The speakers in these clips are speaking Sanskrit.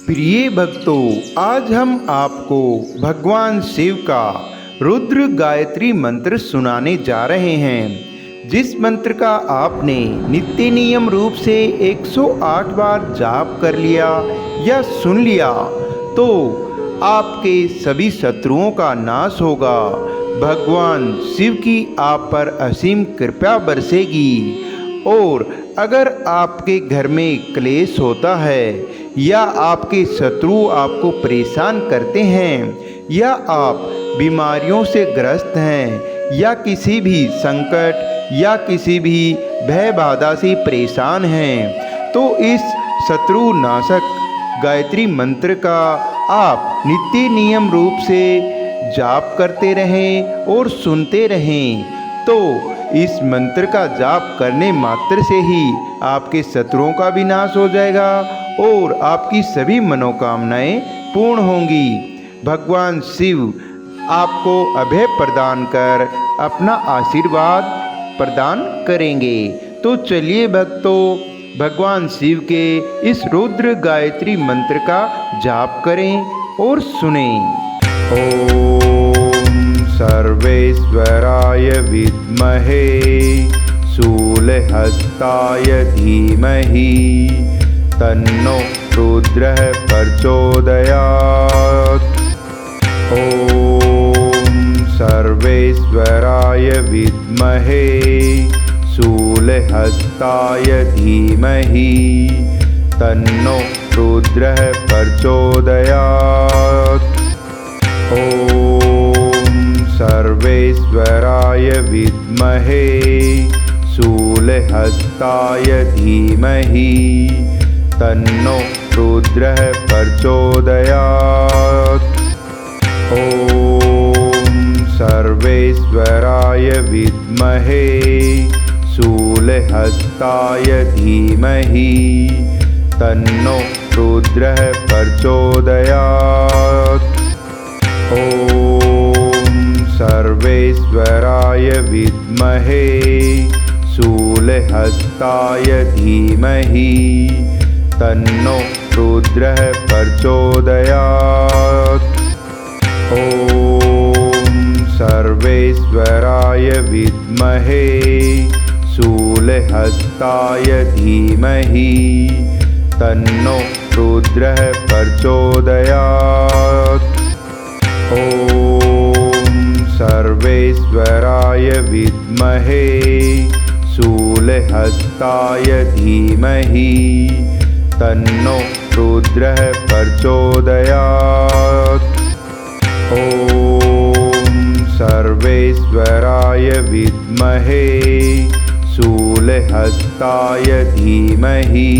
प्रिय भक्तों, आज हम आपको भगवान शिव का रुद्र गायत्री मंत्र सुनाने जा रहे हैं। जिस मंत्र का आपने नित्य नियम रूप से 108 बार जाप कर लिया या सुन लिया तो आपके सभी शत्रुओं का नाश होगा। भगवान शिव की आप पर असीम कृपा बरसेगी। और अगर आपके घर में क्लेश होता है या आपके शत्रु आपको परेशान करते हैं या आप बीमारियों से ग्रस्त हैं या किसी भी संकट या किसी भी भय बाधा से परेशान हैं, तो इस शत्रु नाशक गायत्री मंत्र का आप नित्य नियम रूप से जाप करते रहें और सुनते रहें। तो इस मंत्र का जाप करने मात्र से ही आपके शत्रुओं का भी नाश हो जाएगा और आपकी सभी मनोकामनाएं पूर्ण होंगी। भगवान शिव आपको अभय प्रदान कर अपना आशीर्वाद प्रदान करेंगे। तो चलिए भक्तों, भगवान शिव के इस रुद्र गायत्री मंत्र का जाप करें और सुनें। ओम सर्वेश्वराय विद्महे शूलहस्ताय धीमहि तन्नो रुद्रः प्रचोदयात्। ओम सर्वेश्वराय विद्महे शूलहस्ताय धीमहि तन्नो रुद्रः प्रचोदयात्। ओम सर्वेश्वराय विद्महे शूलहस्ताय धीमहि तन्नो रुद्रः प्रचोदयात्। ओम सर्वेश्वराय विद्महे शूलहस्ताय धीमहि तन्नो रुद्रः प्रचोदयात्। ओम सर्वेश्वराय विद्महे शूलहस्ताय धीमहि तन्नो रुद्रः प्रचोदयात्। ओम सर्वेश्वराय विद्महे शूलहस्ताय धीमहि तन्नो रुद्रः प्रचोदयात्। ओम सर्वेश्वराय विद्महे शूलहस्ताय धीमहि तन्नो रुद्रः प्रचोदयात्। ओम सर्वेश्वराय विद्महे शूलहस्ताय धीमहि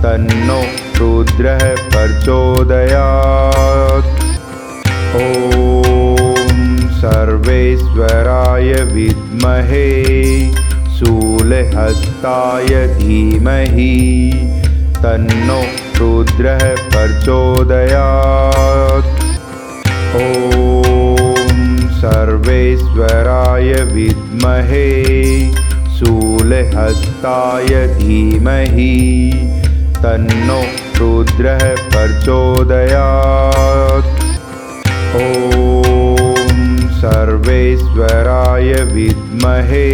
तन्नो रुद्रः प्रचोदयात्। ओम सर्वेश्वराय विद्महे शूलहस्ताय धीमहि तन्नो रुद्रः प्रचोदयात्। ओम सर्वेश्वराय विद्महे शूलहस्ताय धीमहि तन्नो रुद्रः प्रचोदयात्। ओम सर्वेश्वराय विद्महे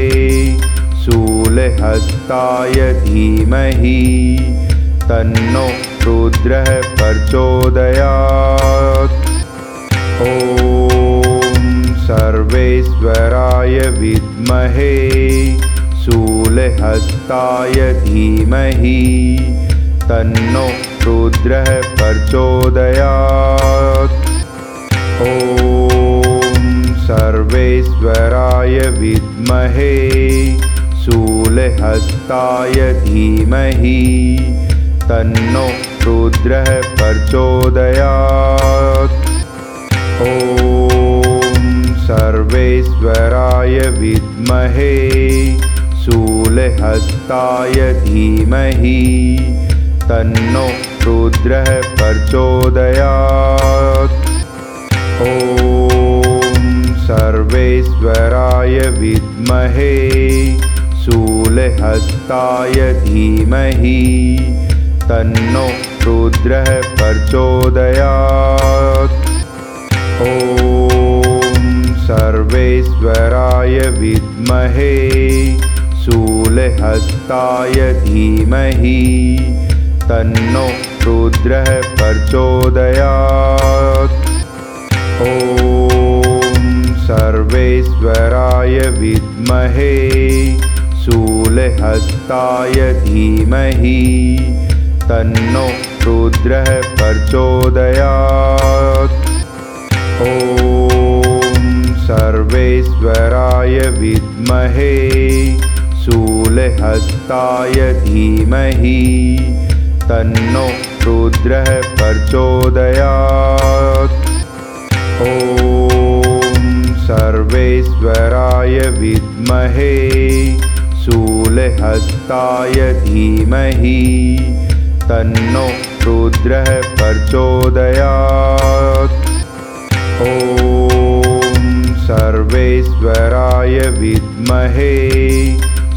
शूलहस्ताय धीमहि तन्नो रुद्रः प्रचोदयात्। ओम सर्वेश्वराय विद्महे शूलहस्ताय धीमहि तन्नो रुद्रः प्रचोदयात्। ओम सर्वेश्वराय विद्महे शूलहस्ताय धीमहि तन्नो रुद्रः प्रचोदयात्। ओम सर्वेश्वराय विद्महे शूलहस्ताय धीमहि तन्नो रुद्रः प्रचोदयात्। ओम सर्वेश्वराय विद्महे शूलहस्ताय धीमहि तन्नो रुद्रः प्रचोदयात्। ॐ सर्वेश्वराय विद्महे शूलहस्ताय धीमहि तन्नो रुद्रः प्रचोदयात्। ॐ सर्वेश्वराय विद्महे शूलहस्ताय धीमहि तन्नो रुद्रः प्रचोदयात्। ॐ सर्वेश्वराय विद्महे शूलहस्ताय धीमहि तन्नो रुद्रः प्रचोदयात्। ॐ सर्वेश्वराय विद्महे शूलहस्ताय धीमहि तन्नो रुद्रः प्रचोदयात्। ॐ सर्वेश्वराय विद्महे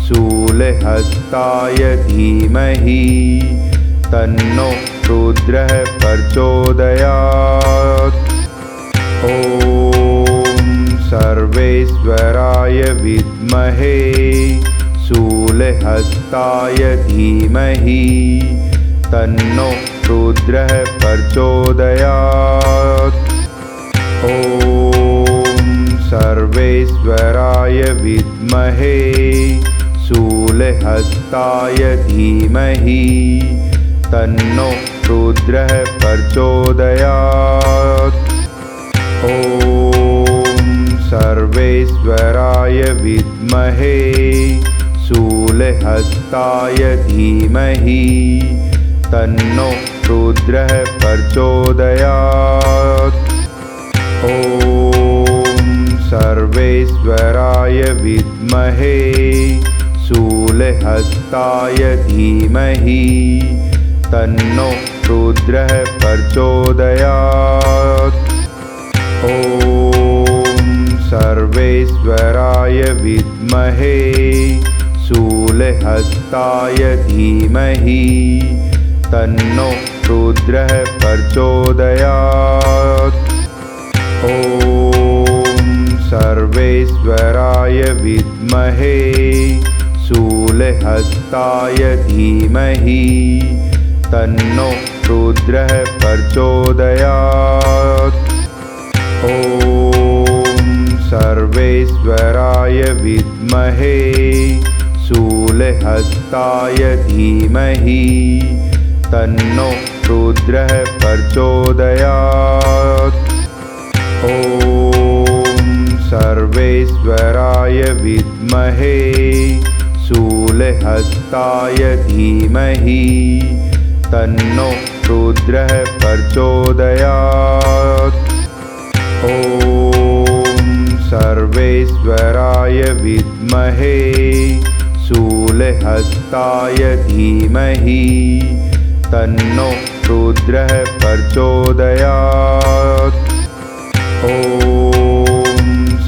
शूलहस्ताय धीमहि तन्नो रुद्रः प्रचोदयात्। ॐ सर्वेश्वराय विद्महे शूलहस्ताय धीमहि तन्नो रुद्रः प्रचोदयात्। ॐ सर्वेश्वराय विद्महे शूलहस्ताय धीमहि तन्नो रुद्रः प्रचोदयात्। ॐ सर्वेश्वराय विद्महे शूलहस्ताय धीमहि तन्नो रुद्रः प्रचोदयात्। ॐ सर्वेश्वराय विद्महे शूलहस्ताय धीमहि तन्नो रुद्रः प्रचोदयात्। ॐ सर्वेश्वराय विद्महे शूलहस्ताय धीमहि तन्नो रुद्रः प्रचोदयात्। ॐ सर्वेश्वराय विद्महे शूलहस्ताय धीमहि तन्नो रुद्रः प्रचोदयात्। ॐ सर्वेश्वराय विद्महे शूलहस्ताय धीमहि तन्नो रुद्रः प्रचोदयात्। ॐ सर्वेश्वराय विद्महे शूलहस्ताय धीमहि तन्नो रुद्रः प्रचोदयात्। ॐ सर्वेश्वराय विद्महे शूलहस्ताय धीमहि तन्नो रुद्रः प्रचोदयात्। ॐ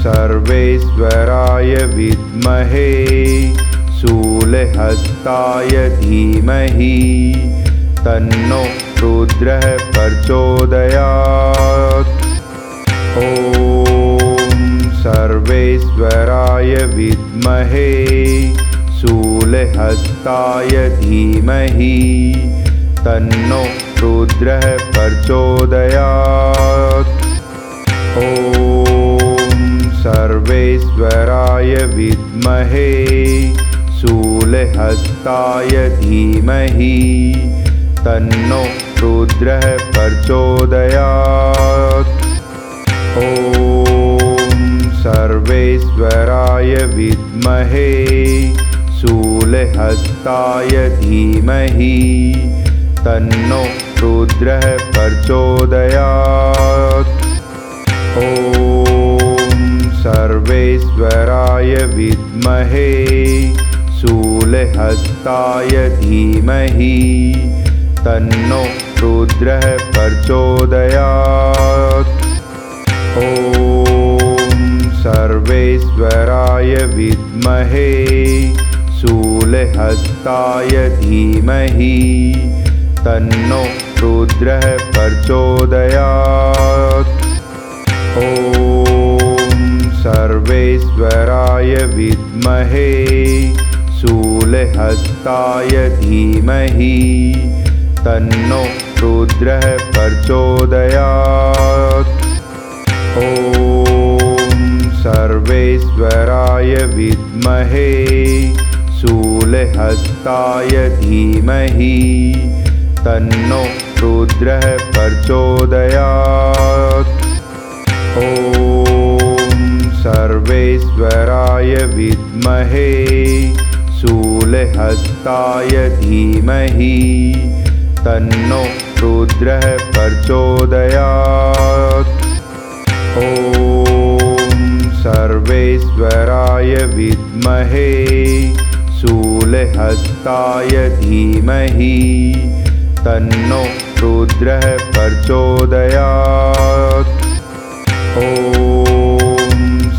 सर्वेश्वराय विद्महे शूलहस्ताय धीमहि तन्नो रुद्रः प्रचोदयात्। ॐ सर्वेश्वराय विद्महे शूलहस्ताय धीमहि तन्नो रुद्रः प्रचोदयात्। ॐ सर्वेश्वराय विद्महे शूलहस्ताय धीमहि तन्नो रुद्रः प्रचोदयात्। ॐ सर्वेश्वराय विद्महे शूलहस्ताय धीमहि तन्नो रुद्रः प्रचोदयात्। ॐ सर्वेश्वराय विद्महे शूलहस्ताय धीमहि तन्नो रुद्रः प्रचोदयात्। ॐ सर्वेश्वराय विद्महे शूलहस्ताय धीमहि तन्नो रुद्रः प्रचोदयात्। ॐ सर्वेश्वराय विद्महे शूलहस्ताय धीमहि तन्नो रुद्रः प्रचोदयात्। ॐ सर्वेश्वराय विद्महे शूलहस्ताय धीमहि तन्नो रुद्रः प्रचोदयात्। ॐ सर्वेश्वराय विद्महे शूलहस्ताय धीमहि तन्नो रुद्रः प्रचोदयात्। ॐ सर्वेश्वराय विद्महे शूलहस्ताय धीमहि तन्नो रुद्रः प्रचोदयात्। ॐ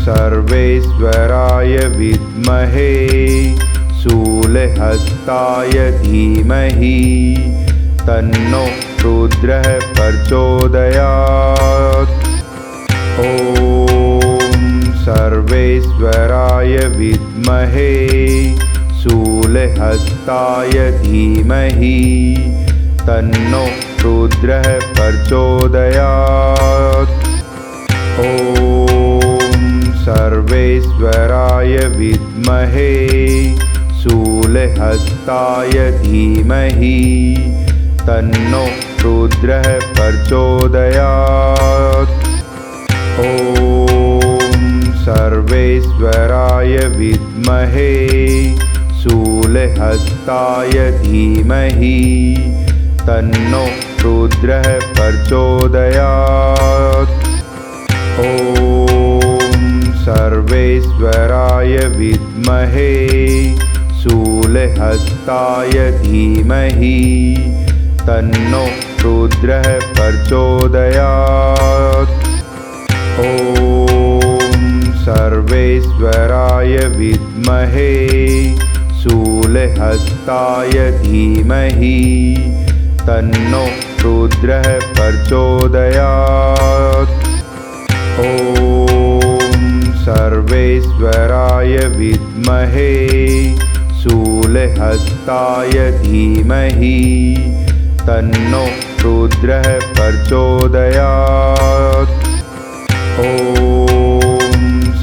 सर्वेश्वराय विद्महे शूलहस्ताय धीमहि तन्नो रुद्रः प्रचोदयात्। ॐ सर्वेश्वराय विद्महे शूलहस्ताय धीमहि तन्नो रुद्रः प्रचोदयात्। ॐ सर्वेश्वराय विद्महे शूलहस्ताय धीमहि तन्नो रुद्रः प्रचोदयात्। ॐ सर्वेश्वराय विद्महे शूलहस्ताय धीमहि तन्नो रुद्रः प्रचोदयात्। ॐ सर्वेश्वराय विद्महे शूलहस्ताय धीमहि तन्नो रुद्रः प्रचोदयात्। ॐ सर्वेश्वराय विद्महे शूलहस्ताय धीमहि तन्नो रुद्रः प्रचोदयात्। ॐ सर्वेश्वराय विद्महे शूलहस्ताय धीमहि तन्नो रुद्रः प्रचोदयात्। ॐ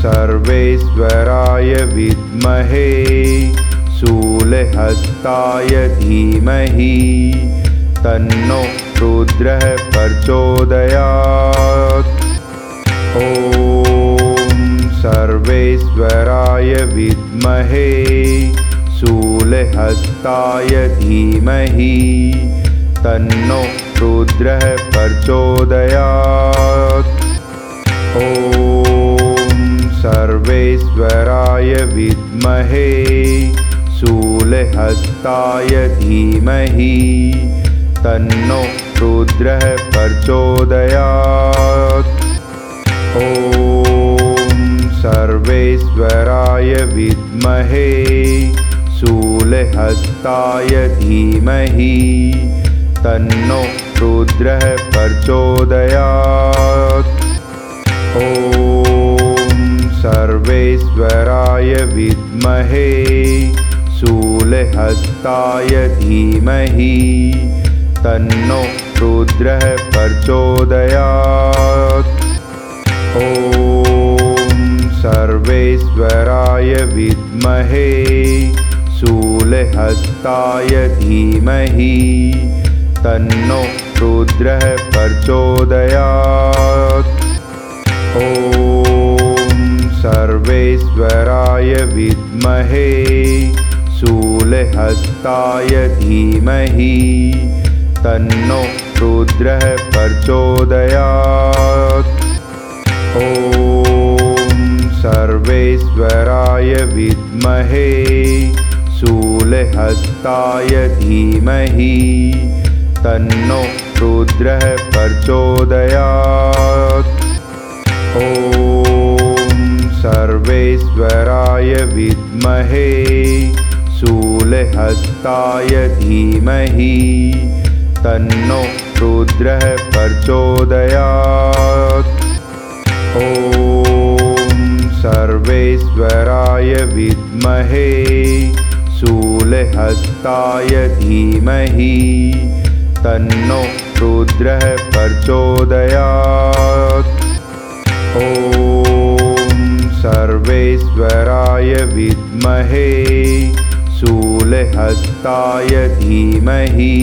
सर्वेश्वराय विद्महे शूलहस्ताय धीमहि तन्नो रुद्रः प्रचोदयात्। ॐ सर्वेश्वराय विद्महे शूलहस्ताय धीमहि तन्नो रुद्रः प्रचोदयात्। ॐ सर्वेश्वराय विद्महे शूलहस्ताय धीमहि तन्नो रुद्रः प्रचोदयात्। ॐ सर्वेश्वराय विद्महे शूलहस्ताय धीमहि तन्नो रुद्रः प्रचोदयात्। ॐ सर्वेश्वराय विद्महे शूलहस्ताय धीमहि तन्नो रुद्रः प्रचोदयात्। ॐ सर्वेश्वराय विद्महे शूलहस्ताय धीमहि तन्नो रुद्रः प्रचोदयात्। ॐ सर्वेश्वराय विद्महे शूलहस्ताय धीमहि तन्नो रुद्रः प्रचोदयात्। ॐ सर्वेश्वराय विद्महे शूलहस्ताय धीमहि तन्नो रुद्रः प्रचोदयात्। ॐ सर्वेश्वराय विद्महे शूलहस्ताय धीमहि तन्नो रुद्रः प्रचोदयात्। ॐ सर्वेश्वराय विद्महे शूलहस्ताय धीमहि तन्नो रुद्रः प्रचोदयात्। ॐ सर्वेश्वराय विद्महे शूलहस्ताय धीमहि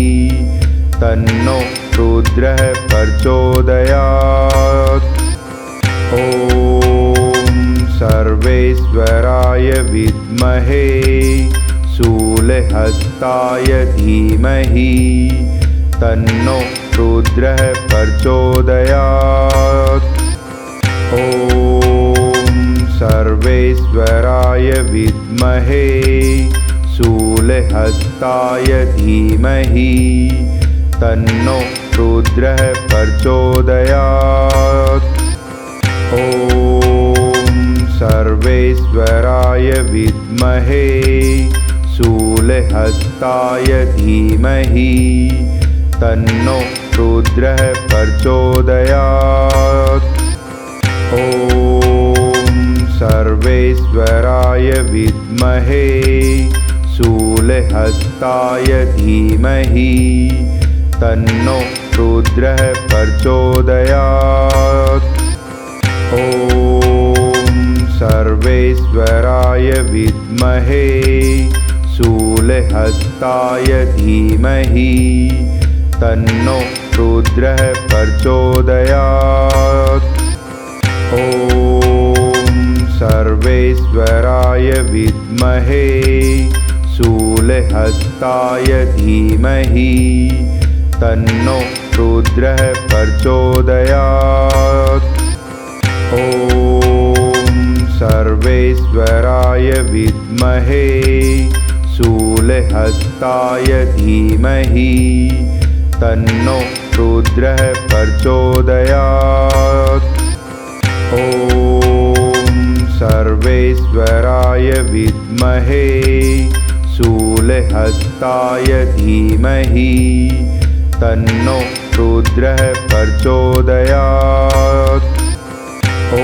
तन्नो रुद्रः प्रचोदयात्। ॐ सर्वेश्वराय विद्महे शूलहस्ताय धीमहि तन्नो रुद्रः प्रचोदयात्। ॐ सर्वेश्वराय विद्महे शूलहस्ताय धीमहि तन्नो रुद्रः प्रचोदयात्। ॐ सर्वेश्वराय विद्महे शूलहस्ताय धीमहि तन्नो रुद्रः प्रचोदयात्। ॐ सर्वेश्वराय विद्महे शूलहस्ताय धीमहि तन्नो रुद्रः प्रचोदयात्। ॐ सर्वेश्वराय विद्महे शूलहस्ताय धीमहि तन्नो रुद्रः प्रचोदयात्। ॐ सर्वेश्वराय विद्महे शूलहस्ताय धीमहि तन्नो रुद्रः प्रचोदयात्। ॐ सर्वेश्वराय विद्महे शूलहस्ताय धीमहि तन्नो रुद्रः प्रचोदयात्। ॐ सर्वेश्वराय विद्महे शूलहस्ताय धीमहि तन्नो रुद्रः प्रचोदयात्। ॐ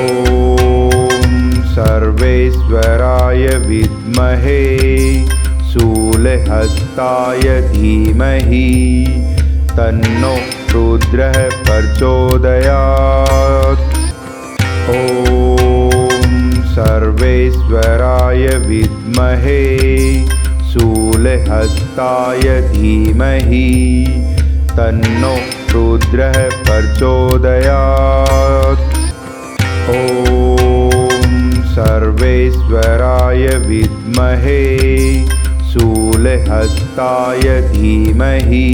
सर्वेश्वराय विद्महे शूलहस्ताय धीमहि तन्नो रुद्रः प्रचोदयात्। ॐ सर्वेश्वराय विद्महे शूलहस्ताय धीमहि तन्नो रुद्रः प्रचोदयात्। ॐ सर्वेश्वराय विद्महे शूलहस्ताय धीमहि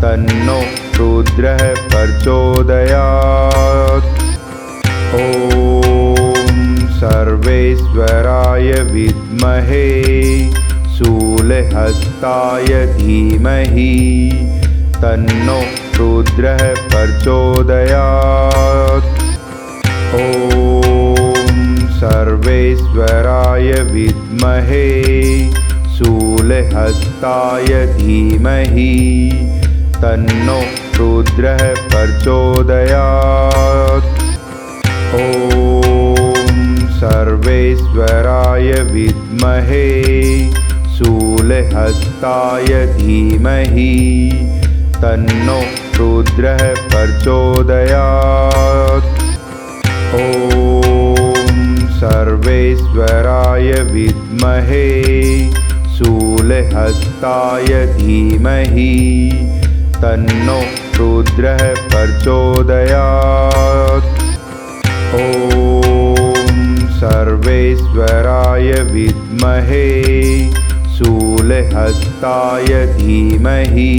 तन्नो रुद्रः प्रचोदयात्। ॐ सर्वेश्वराय विद्महे शूलहस्ताय धीमहि तन्नो रुद्रः प्रचोदयात्। ॐ सर्वेश्वराय विद्महे शूलहस्ताय धीमहि तन्नो रुद्रः प्रचोदयात्। ॐ सर्वेश्वराय विद्महे शूलहस्ताय धीमहि तन्नो रुद्रः प्रचोदयात्। ॐ सर्वेश्वराय विद्महे शूलहस्ताय धीमहि तन्नो रुद्रः प्रचोदयात्। ॐ सर्वेश्वराय विद्महे शूलहस्ताय धीमहि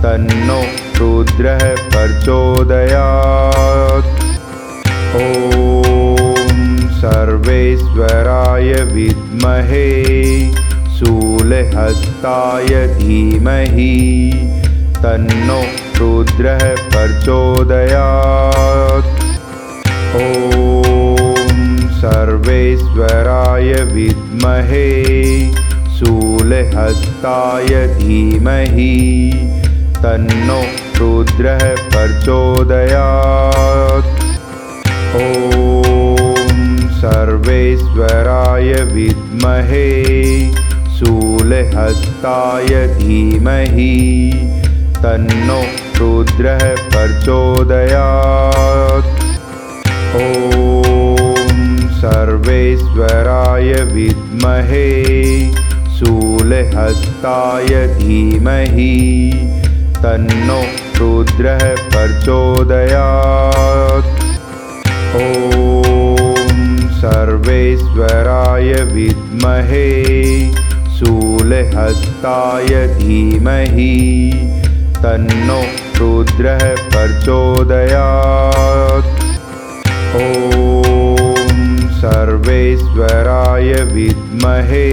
तन्नो रुद्रः प्रचोदयात्। ॐ सर्वेश्वराय विद्महे शूलहस्ताय धीमहि तन्नो रुद्रः प्रचोदयात्। ॐ सर्वेश्वराय विद्महे शूलहस्ताय धीमहि तन्नो रुद्रः प्रचोदयात्। ॐ सर्वेश्वराय विद्महे शूलहस्ताय धीमहि तन्नो रुद्रः प्रचोदयात्। ॐ सर्वेश्वराय विद्महे शूलहस्ताय धीमहि तन्नो रुद्रः प्रचोदयात्। ॐ सर्वेश्वराय विद्महे शूलहस्ताय धीमहि तन्नो रुद्रः प्रचोदयात्। ॐ सर्वेश्वराय विद्महे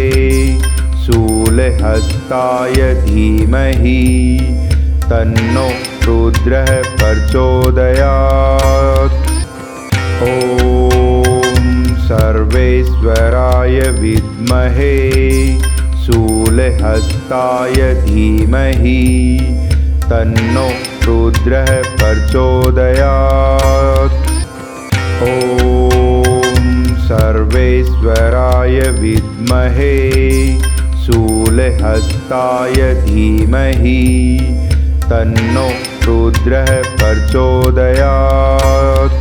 शूलहस्ताय धीमहि तन्नो रुद्रः प्रचोदयात्। ॐ सर्वेश्वराय विद्महे शूलहस्ताय धीमहि तन्नो रुद्रः प्रचोदयात्। ॐ सर्वेश्वराय विद्महे शूलहस्ताय धीमहि तन्नो रुद्रः प्रचोदयात्।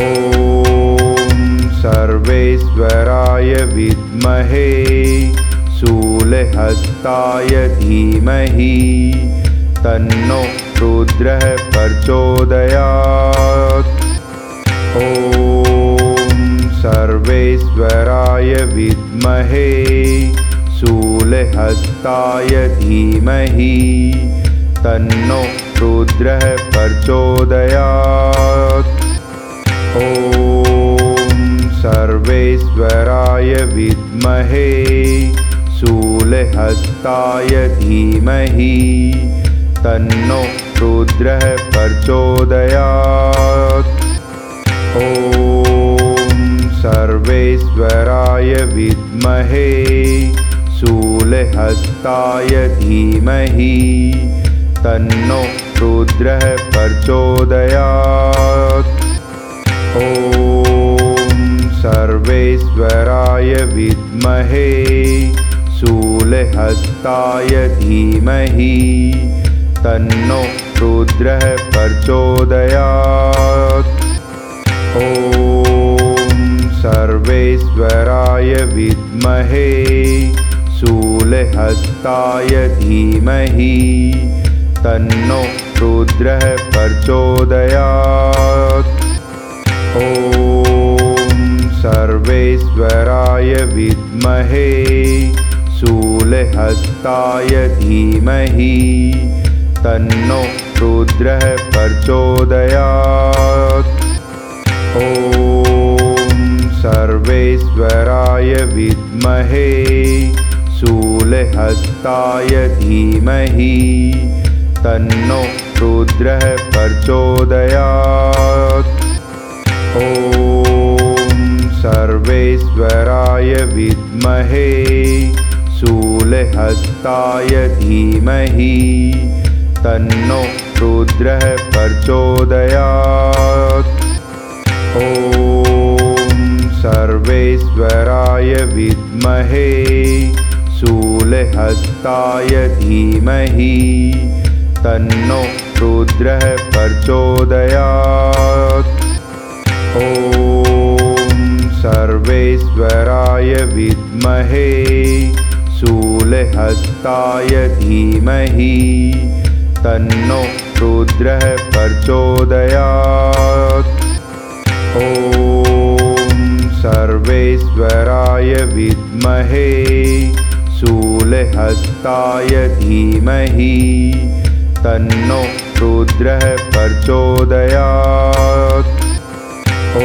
ॐ सर्वेश्वराय विद्महे शूलहस्ताय धीमहि तन्नो रुद्रः प्रचोदयात्। ॐ सर्वेश्वराय विद्महे शूलहस्ताय धीमहि तन्नो रुद्रः प्रचोदयात्। ॐ सर्वेश्वराय विद्महे शूलहस्ताय धीमहि तन्नो रुद्रः प्रचोदयात्। ॐ सर्वेश्वराय विद्महे शूलहस्ताय धीमहि तन्नो रुद्रः प्रचोदयात्। ॐ सर्वेश्वराय विद्महे शूलहस्ताय धीमहि तन्नो रुद्रः प्रचोदयात्। ॐ सर्वेश्वराय विद्महे शूलहस्ताय धीमहि तन्नो रुद्रः प्रचोदयात्। ॐ सर्वेश्वराय विद्महे शूलहस्ताय धीमहि तन्नो रुद्रः प्रचोदयात्। ॐ सर्वेश्वराय विद्महे शूलहस्ताय धीमहि तन्नो रुद्रः प्रचोदयात्। ॐ सर्वेश्वराय विद्महे शूलहस्ताय धीमहि तन्नो रुद्रः प्रचोदयात्। ॐ सर्वेश्वराय विद्महे शूलहस्ताय धीमहि तन्नो रुद्रः प्रचोदयात्। ॐ सर्वेश्वराय विद्महे शूलहस्ताय धीमहि तन्नो रुद्रः प्रचोदयात्। ॐ सर्वेश्वराय विद्महे शूलहस्ताय धीमहि तन्नो रुद्रः प्रचोदयात्। ॐ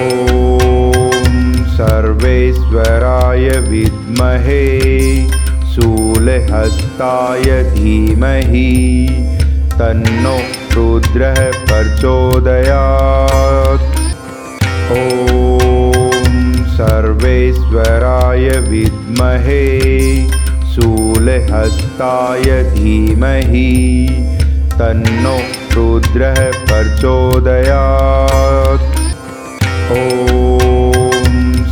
सर्वेश्वराय विद्महे शूलहस्ताय धीमहि तन्नो रुद्रः प्रचोदयात्। ॐ सर्वेश्वराय विद्महे शूलहस्ताय धीमहि तन्नो रुद्रः प्रचोदयात्। ॐ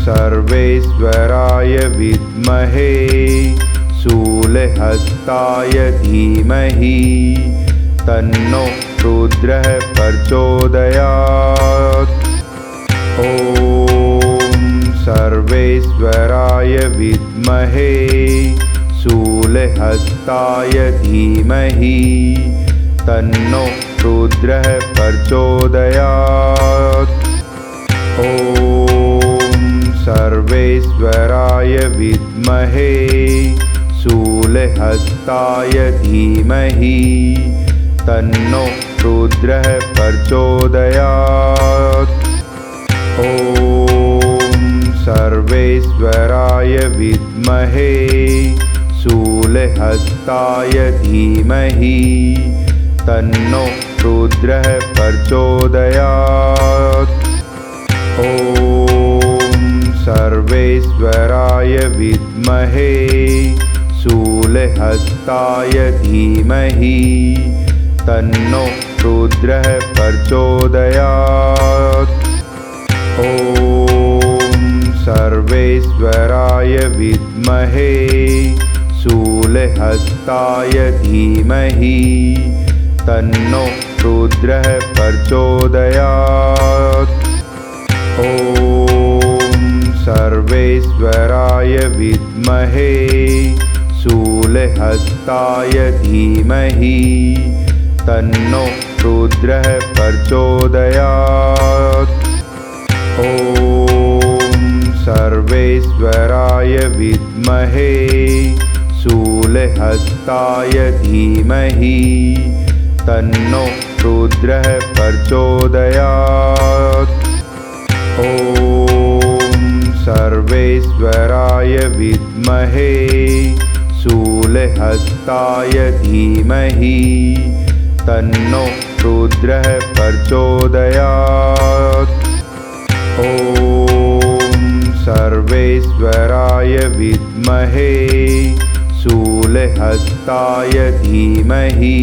सर्वेश्वराय विद्महे शूलहस्ताय धीमहि तन्नो रुद्रः प्रचोदयात्। ॐ सर्वेश्वराय विद्महे शूलहस्ताय धीमहि तन्नो रुद्रः प्रचोदयात्। ॐ सर्वेश्वराय विद्महे शूलहस्ताय धीमहि तन्नो रुद्रः प्रचोदयात्। ॐ सर्वेश्वराय विद्महे शूलहस्ताय धीमहि तन्नो रुद्रः प्रचोदयात्। ॐ सर्वेश्वराय विद्महे शूलहस्ताय धीमहि तन्नो रुद्रः प्रचोदयात्। ॐ सर्वेश्वराय विद्महे शूलहस्ताय धीमहि तन्नो रुद्रः प्रचोदयात्। ॐ सर्वेश्वराय विद्महे शूलहस्ताय धीमहि तन्नो रुद्रः प्रचोदयात्। ॐ सर्वेश्वराय विद्महे शूलहस्ताय धीमहि तन्नो रुद्रः प्रचोदयात्। ॐ सर्वेश्वराय विद्महे शूलहस्ताय धीमहि तन्नो रुद्रः प्रचोदयात्। ॐ सर्वेश्वराय विद्महे शूलहस्ताय धीमहि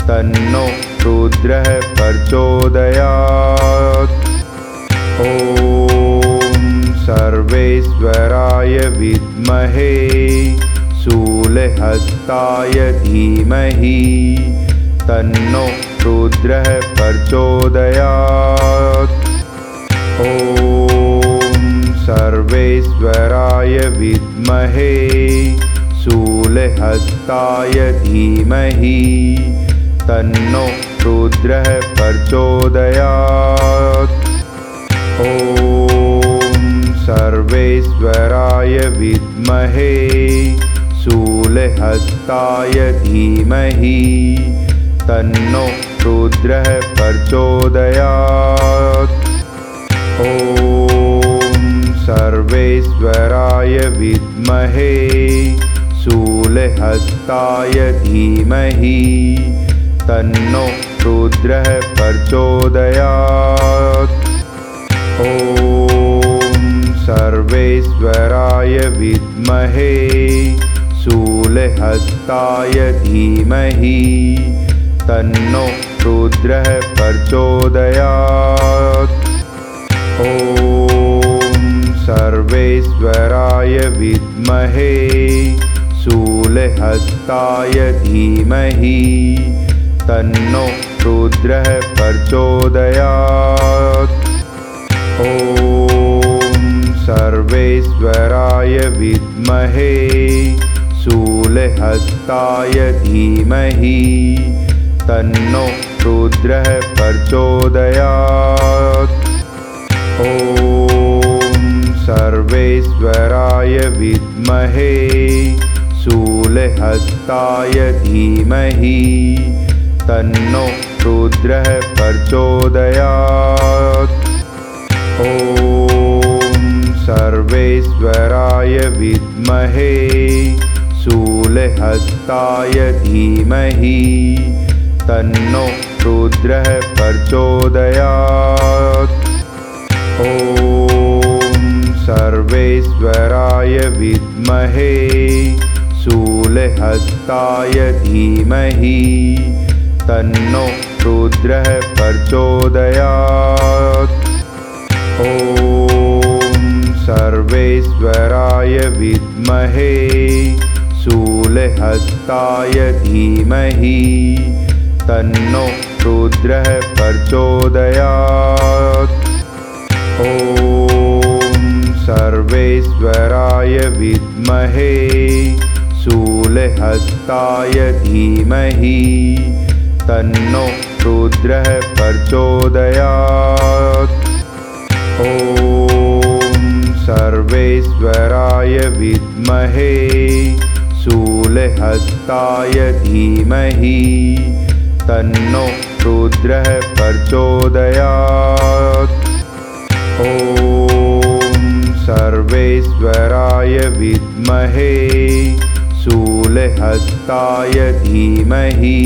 तन्नो रुद्रः प्रचोदयात्। ॐ सर्वेश्वराय विद्महे शूलहस्ताय धीमहि तन्नो रुद्रः प्रचोदयात्। ॐ सर्वेश्वराय विद्महे शूलहस्ताय धीमहि तन्नो रुद्रः प्रचोदयात्। ॐ सर्वेश्वराय विद्महे शूलहस्ताय धीमहि तन्नो रुद्रः प्रचोदयात्। ॐ सर्वेश्वराय विद्महे शूलहस्ताय धीमहि तन्नो रुद्रः प्रचोदयात्। ॐ सर्वेश्वराय विद्महे शूलहस्ताय धीमहि तन्नो रुद्रः प्रचोदयात्। ॐ सर्वेश्वराय विद्महे शूलहस्ताय धीमहि तन्नो रुद्रः प्रचोदयात्। ॐ सर्वेश्वराय विद्महे शूलहस्ताय धीमहि तन्नो रुद्रः प्रचोदयात्। ॐ सर्वेश्वराय विद्महे शूलहस्ताय धीमहि तन्नो रुद्रः प्रचोदयात्। ॐ सर्वेश्वराय विद्महे शूलहस्ताय धीमहि तन्नो रुद्रः प्रचोदयात्। ॐ सर्वेश्वराय विद्महे शूलहस्ताय धीमहि तन्नो रुद्रः प्रचोदयात्। ॐ सर्वेश्वराय विद्महे शूलहस्ताय धीमहि तन्नो रुद्रः प्रचोदयात्। ॐ सर्वेश्वराय विद्महे शूलहस्ताय धीमहि तन्नो रुद्रः प्रचोदयात्। ॐ सर्वेश्वराय विद्महे शूलहस्ताय धीमहि तन्नो रुद्रः प्रचोदयात्। ॐ सर्वेश्वराय विद्महे शूलहस्ताय धीमहि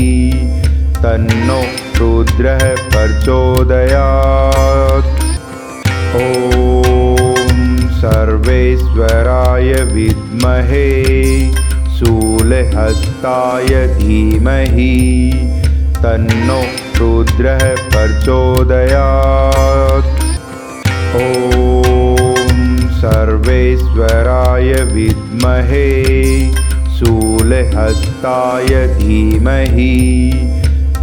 तन्नो रुद्रः प्रचोदयात्। ॐ सर्वेश्वराय विद्महे शूलहस्ताय धीमहि तन्नो रुद्रः प्रचोदयात्। ॐ सर्वेश्वराय विद्महे शूलहस्ताय धीमहि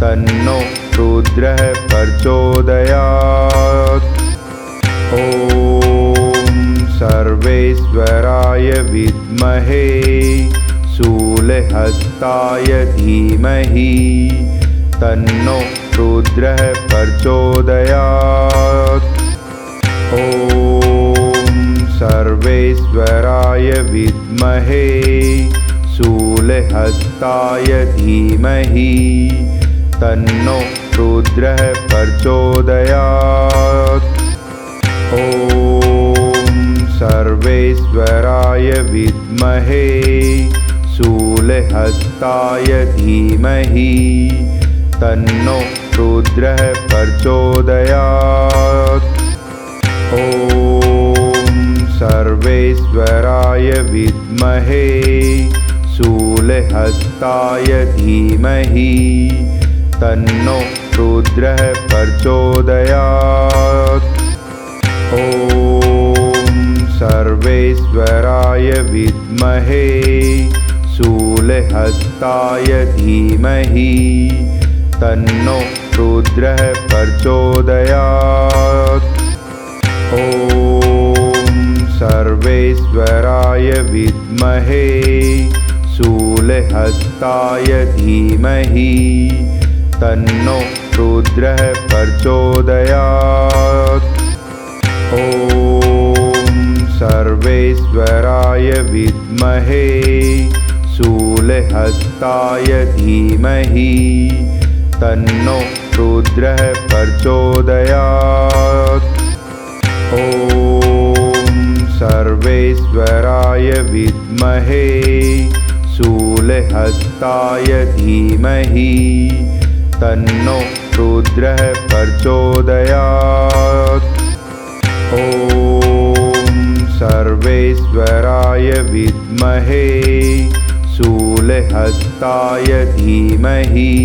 तन्नो रुद्रः प्रचोदयात्। ॐ सर्वेश्वराय विद्महे शूलहस्ताय धीमहि तन्नो रुद्रः प्रचोदयात्। ॐ सर्वेश्वराय विद्महे शूलहस्ताय धीमहि तन्नो रुद्रः प्रचोदयात्। ॐ सर्वेश्वराय विद्महे शूलहस्ताय धीमहि तन्नो रुद्रः प्रचोदयात्। ॐ सर्वेश्वराय विद्महे शूलहस्ताय धीमहि तन्नो रुद्रः प्रचोदयात्। ॐ सर्वेश्वराय विद्महे शूलहस्ताय धीमहि तन्नो रुद्रः प्रचोदयात्। ॐ सर्वेश्वराय विद्महे शूलहस्ताय धीमहि तन्नो रुद्रः प्रचोदयात्। ॐ सर्वेश्वराय विद्महे शूलहस्ताय धीमहि तन्नो रुद्रः प्रचोदयात्। ॐ सर्वेश्वराय विद्महे शूलहस्ताय धीमहि तन्नो रुद्रः प्रचोदयात्। ॐ सर्वेश्वराय विद्महे शूलहस्ताय धीमहि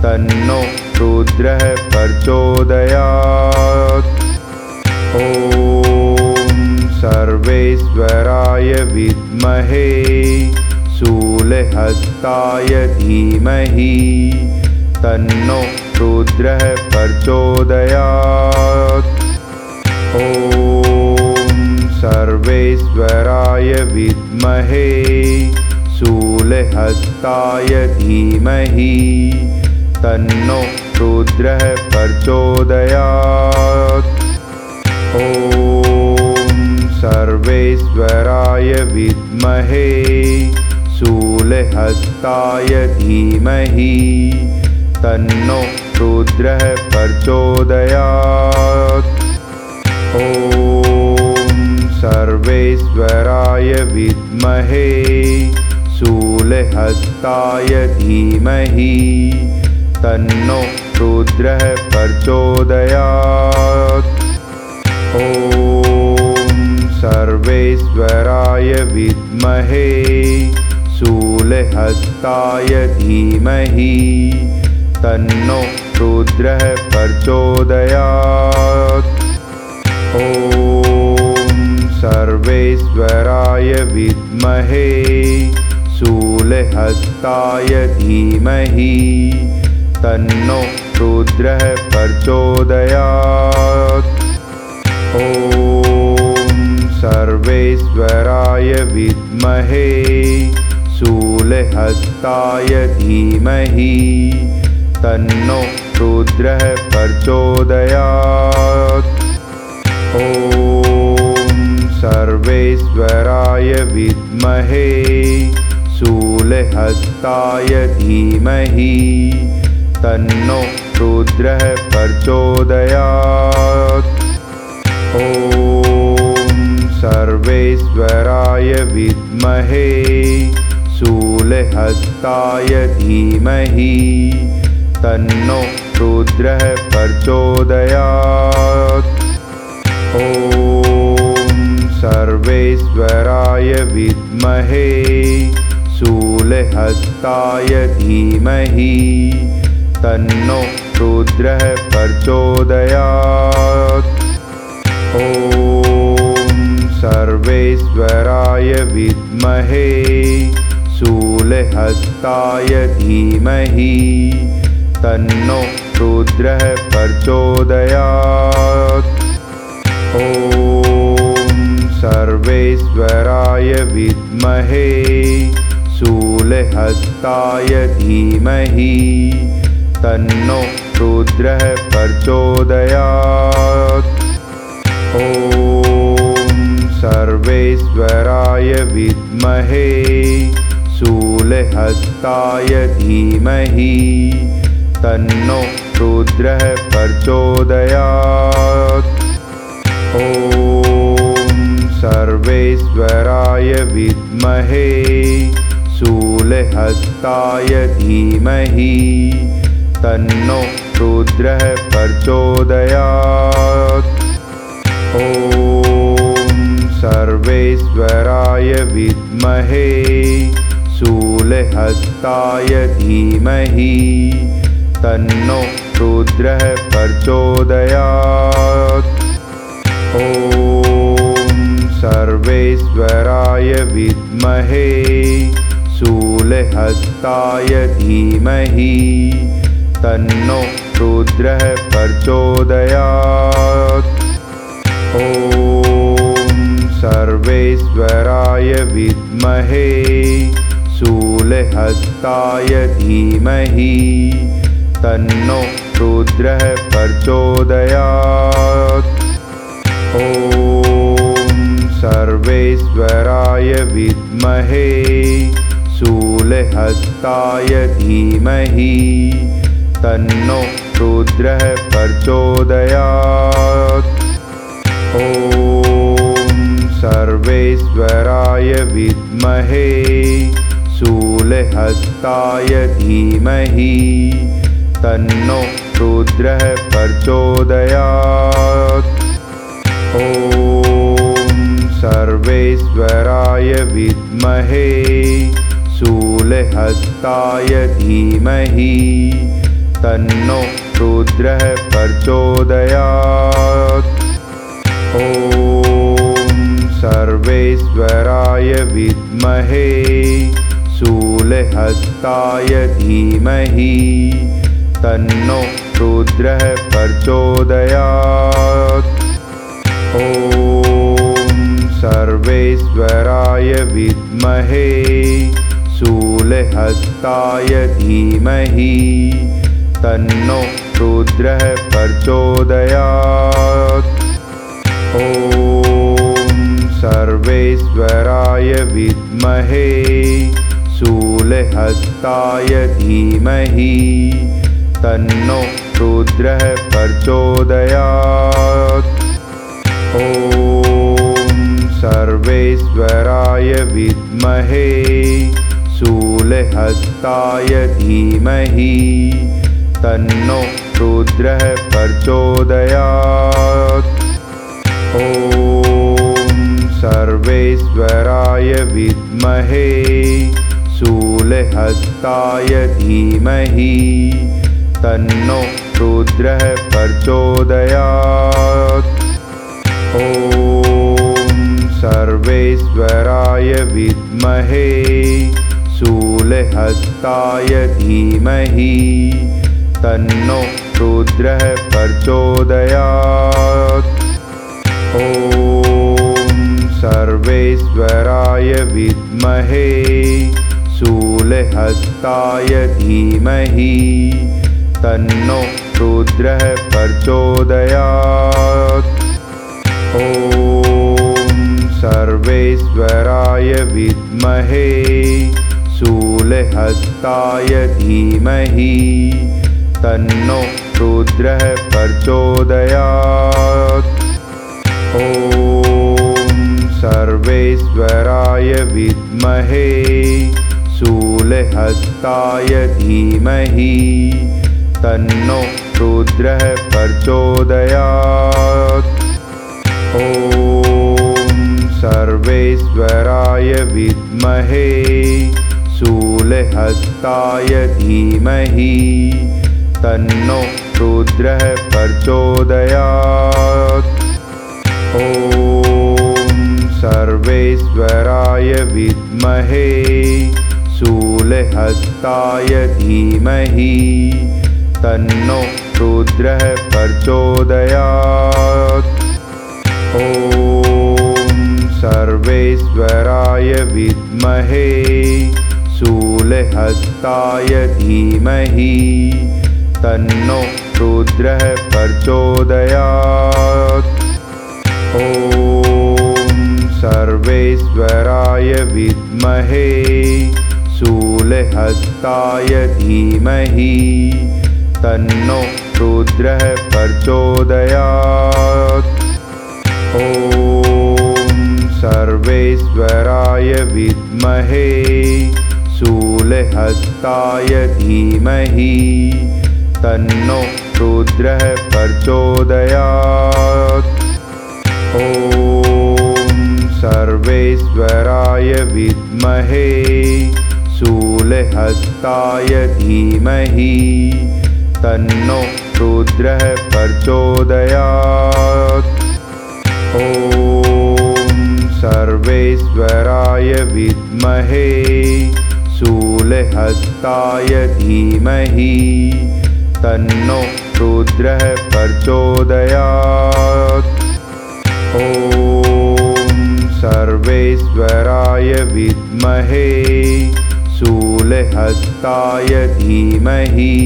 तन्नो रुद्रः प्रचोदयात्। ॐ सर्वेश्वराय विद्महे शूलहस्ताय धीमहि तन्नो रुद्रः प्रचोदयात्। ॐ सर्वेश्वराय विद्महे शूलहस्ताय धीमहि तन्नो रुद्रः प्रचोदयात्। ॐ सर्वेश्वराय विद्महे शूलहस्ताय धीमहि तन्नो रुद्रः प्रचोदयात्। ॐ सर्वेश्वराय विद्महे शूलहस्ताय धीमहि तन्नो रुद्रः प्रचोदयात्। ॐ सर्वेश्वराय विद्महे शूलहस्ताय धीमहि तन्नो रुद्रः प्रचोदयात्। ॐ सर्वेश्वराय विद्महे शूलहस्ताय धीमहि तन्नो रुद्रः प्रचोदयात्। ॐ सर्वेश्वराय विद्महे शूलहस्ताय धीमहि तन्नो रुद्रः प्रचोदयात्। ॐ सर्वेश्वराय विद्महे शूलहस्ताय धीमहि तन्नो रुद्रः प्रचोदयात्। ॐ सर्वेश्वराय विद्महे शूलहस्ताय धीमहि तन्नो रुद्रः प्रचोदयात्। ॐ सर्वेश्वराय विद्महे शूलहस्ताय धीमहि तन्नो रुद्रः प्रचोदयात्। ॐ सर्वेश्वराय विद्महे शूलहस्ताय धीमहि तन्नो रुद्रः प्रचोदयात्। ॐ सर्वेश्वराय विद्महे शूलहस्ताय धीमहि तन्नो रुद्रः प्रचोदयात्। ॐ सर्वेश्वराय विद्महे शूलहस्ताय धीमहि तन्नो रुद्रः प्रचोदयात्। ॐ सर्वेश्वराय विद्महे शूलहस्ताय धीमहि तन्नो रुद्रः प्रचोदयात्। ॐ सर्वेश्वराय विद्महे शूलहस्ताय धीमहि तन्नो रुद्रः प्रचोदयात्। ॐ सर्वेश्वराय विद्महे शूलहस्ताय धीमहि तन्नो रुद्रः प्रचोदयात्। ॐ सर्वेश्वराय विद्महे शूलहस्ताय धीमहि तन्नो रुद्रः प्रचोदयात्। ॐ सर्वेश्वराय विद्महे शूलहस्ताय धीमहि तन्नो रुद्रः प्रचोदयात्। ॐ सर्वेश्वराय विद्महे शूलहस्ताय धीमहि तन्नो रुद्रः प्रचोदयात्। ॐ सर्वेश्वराय विद्महे शूलहस्ताय धीमहि तन्नो रुद्रः प्रचोदयात्। ॐ सर्वेश्वराय विद्महे शूलहस्ताय धीमहि तन्नो रुद्रः प्रचोदयात्। ॐ सर्वेश्वराय विद्महे शूलहस्ताय धीमहि तन्नो रुद्रः प्रचोदयात्। ॐ सर्वेश्वराय विद्महे शूलहस्ताय धीमहि तन्नो रुद्रः प्रचोदयात्। ॐ सर्वेश्वराय विद्महे शूलहस्ताय धीमहि तन्नो रुद्रः प्रचोदयात्। ॐ सर्वेश्वराय विद्महे शूलहस्ताय धीमहि तन्नो रुद्रः प्रचोदयात्। ॐ सर्वेश्वराय विद्महे शूलहस्ताय धीमहि तन्नो रुद्रः प्रचोदयात्। ॐ सर्वेश्वराय विद्महे शूलहस्ताय धीमहि तन्नो रुद्रः प्रचोदयात्। ॐ सर्वेश्वराय विद्महे शूलहस्ताय धीमहि तन्नो रुद्रः प्रचोदयात्। ॐ सर्वेश्वराय विद्महे शूलहस्ताय धीमहि तन्नो रुद्रः प्रचोदयात्। ॐ सर्वेश्वराय विद्महे शूलहस्ताय धीमहि तन्नो रुद्रः प्रचोदयात्। ॐ सर्वेश्वराय विद्महे शूलहस्ताय धीमहि तन्नो रुद्रः प्रचोदयात्। ॐ सर्वेश्वराय विद्महे शूलहस्ताय धीमहि तन्नो रुद्रः प्रचोदयात्। ॐ सर्वेश्वराय विद्महे शूलहस्ताय धीमहि तन्नो रुद्रः प्रचोदयात्। ॐ सर्वेश्वराय विद्महे शूलहस्ताय धीमहि तन्नो रुद्रः प्रचोदयात्। ॐ सर्वेश्वराय विद्महे शूलहस्ताय धीमहि तन्नो रुद्रः प्रचोदयात्। ॐ सर्वेश्वराय विद्महे शूलहस्ताय धीमहि तन्नो रुद्रः प्रचोदयात्। ॐ सर्वेश्वराय विद्महे शूलहस्ताय धीमहि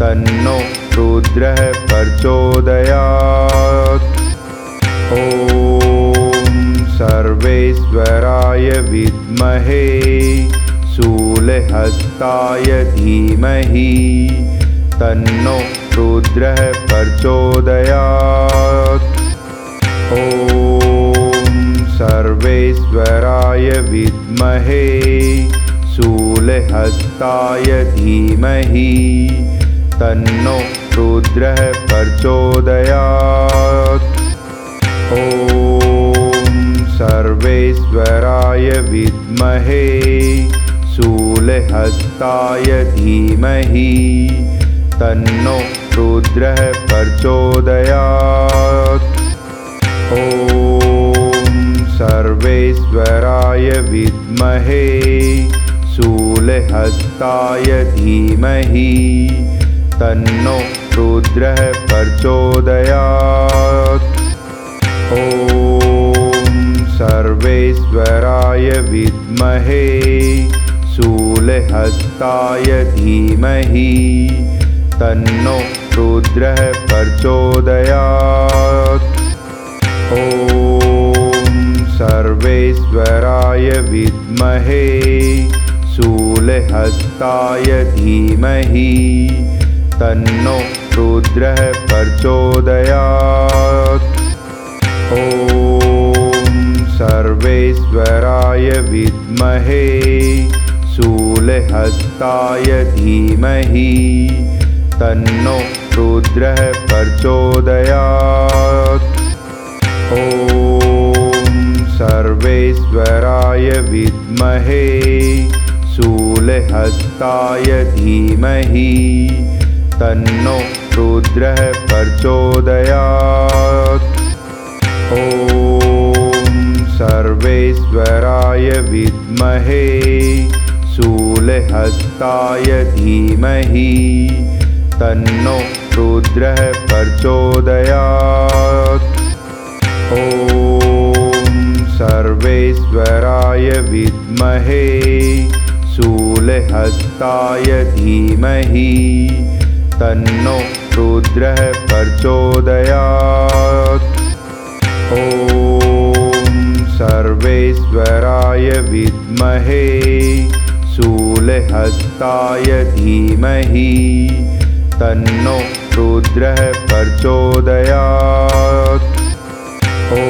तन्नो रुद्रः प्रचोदयात्। ॐ सर्वेश्वराय विद्महे शूलहस्ताय धीमहि तन्नो रुद्रः प्रचोदयात्। ॐ सर्वेश्वराय विद्महे शूलहस्ताय धीमहि तन्नो रुद्रः प्रचोदयात्। ॐ सर्वेश्वराय विद्महे शूलहस्ताय धीमहि तन्नो रुद्रः प्रचोदयात्। ॐ सर्वेश्वराय विद्महे शूलहस्ताय धीमहि तन्नो रुद्रः प्रचोदयात्। ॐ सर्वेश्वराय विद्महे शूलहस्ताय धीमहि तन्नो रुद्रः प्रचोदयात्। ॐ सर्वेश्वराय विद्महे शूलहस्ताय धीमहि तन्नो रुद्रः प्रचोदयात्। ॐ सर्वेश्वराय विद्महे शूलहस्ताय धीमहि तन्नो रुद्रः प्रचोदयात्। ॐ सर्वेश्वराय विद्महे शूलहस्ताय धीमहि तन्नो रुद्रः प्रचोदयात्। ॐ सर्वेश्वराय विद्महे शूलहस्ताय धीमहि तन्नो रुद्रः प्रचोदयात्। ॐ सर्वेश्वराय विद्महे शूलहस्ताय धीमहि तन्नो रुद्रः प्रचोदयात्। ॐ सर्वेश्वराय विद्महे शूलहस्ताय धीमहि तन्नो रुद्रः प्रचोदयात्। ॐ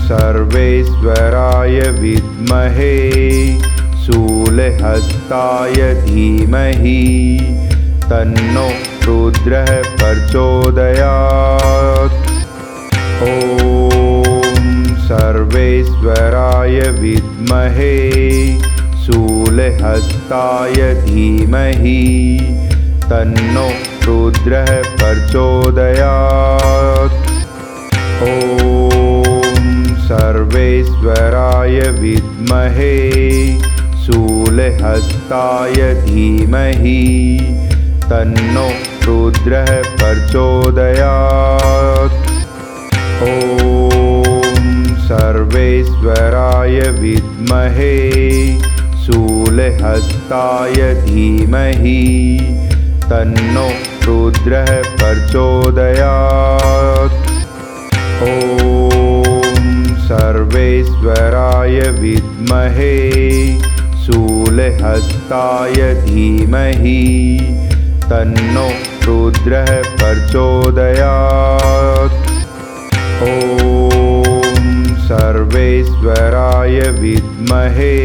सर्वेश्वराय विद्महे शूलहस्ताय धीमहि तन्नो रुद्रः प्रचोदयात्। ॐ सर्वेश्वराय विद्महे शूलहस्ताय धीमहि तन्नो रुद्रः प्रचोदयात्। ॐ सर्वेश्वराय विद्महे शूलहस्ताय धीमहि तन्नो रुद्रः प्रचोदयात्। ॐ सर्वेश्वराय विद्महे शूलहस्ताय धीमहि तन्नो रुद्रः प्रचोदयात्। ॐ सर्वेश्वराय विद्महे शूलहस्ताय धीमहि तन्नो रुद्रः प्रचोदयात्। ॐ सर्वेश्वराय विद्महे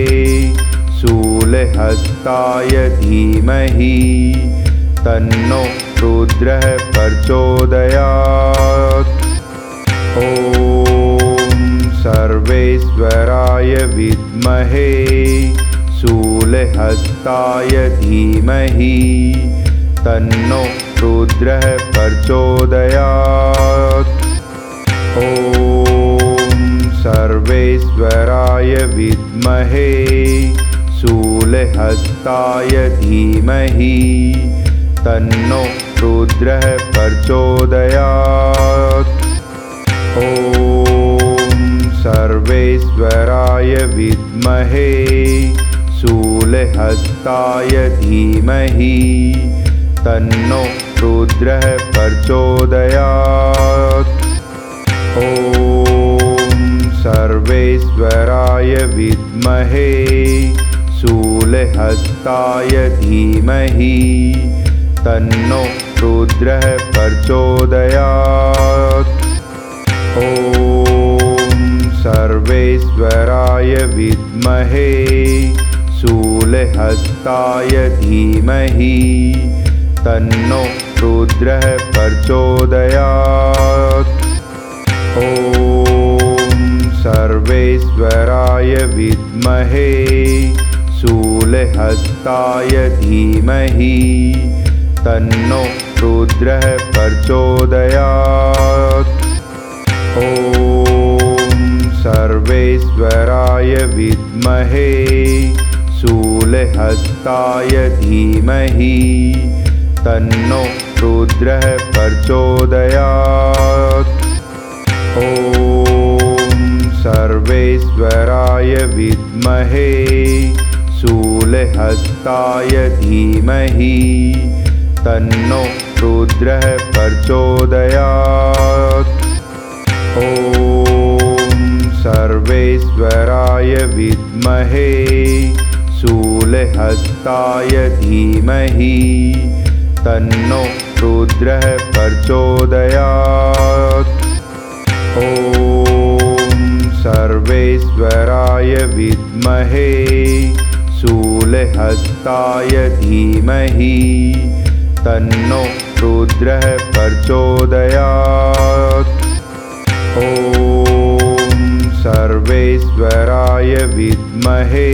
शूलहस्ताय धीमहि तन्नो रुद्रः प्रचोदयात्। ॐ सर्वेश्वराय विद्महे शूलहस्ताय धीमहि तन्नो रुद्रः प्रचोदयात्। ॐ सर्वेश्वराय विद्महे शूलहस्ताय धीमहि तन्नो रुद्रः प्रचोदयात्। ॐ सर्वेश्वराय विद्महे शूलहस्ताय धीमहि तन्नो रुद्रः प्रचोदयात्। ॐ सर्वेश्वराय विद्महे शूलहस्ताय धीमहि तन्नो रुद्रः प्रचोदयात्। ॐ सर्वेश्वराय विद्महे शूलहस्ताय धीमहि तन्नो रुद्रः प्रचोदयात्। ॐ सर्वेश्वराय विद्महे शूलहस्ताय धीमहि तन्नो रुद्रः प्रचोदयात्। ॐ सर्वेश्वराय विद्महे शूलहस्ताय धीमहि तन्नो रुद्रः प्रचोदयात्। ॐ सर्वेश्वराय विद्महे शूलहस्ताय धीमहि तन्नो रुद्रः प्रचोदयात्। ॐ सर्वेश्वराय विद्महे शूलहस्ताय धीमहि तन्नो रुद्रः प्रचोदयात्। ॐ सर्वेश्वराय विद्महे शूलहस्ताय धीमहि तन्नो रुद्रः प्रचोदयात्। ॐ सर्वेश्वराय विद्महे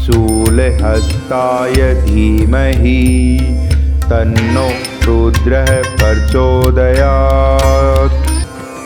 शूलहस्ताय धीमहि तन्नो रुद्रः प्रचोदयात्।